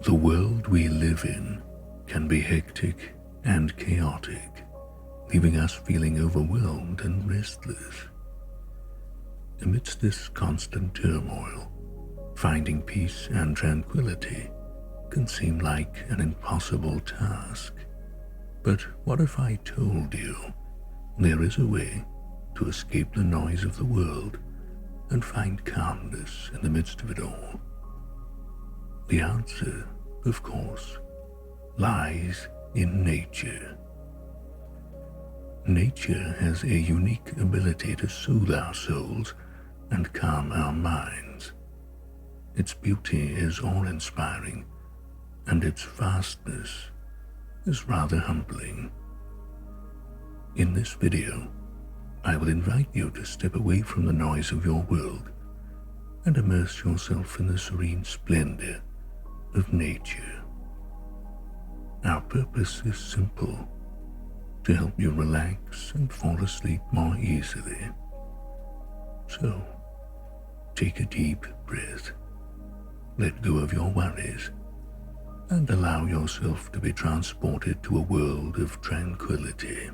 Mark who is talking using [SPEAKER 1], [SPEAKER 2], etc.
[SPEAKER 1] The world we live in can be hectic and chaotic, leaving us feeling overwhelmed and restless. Amidst this constant turmoil, finding peace and tranquility can seem like an impossible task. But what if I told you there is a way to escape the noise of the world and find calmness in the midst of it all? The answer, of course, lies in nature. Nature has a unique ability to soothe our souls and calm our minds. Its beauty is awe-inspiring, and its vastness is rather humbling. In this video, I will invite you to step away from the noise of your world and immerse yourself in the serene splendor of nature. Our purpose is simple: to help you relax and fall asleep more easily. So, take a deep breath, let go of your worries, and allow yourself to be transported to a world of tranquility.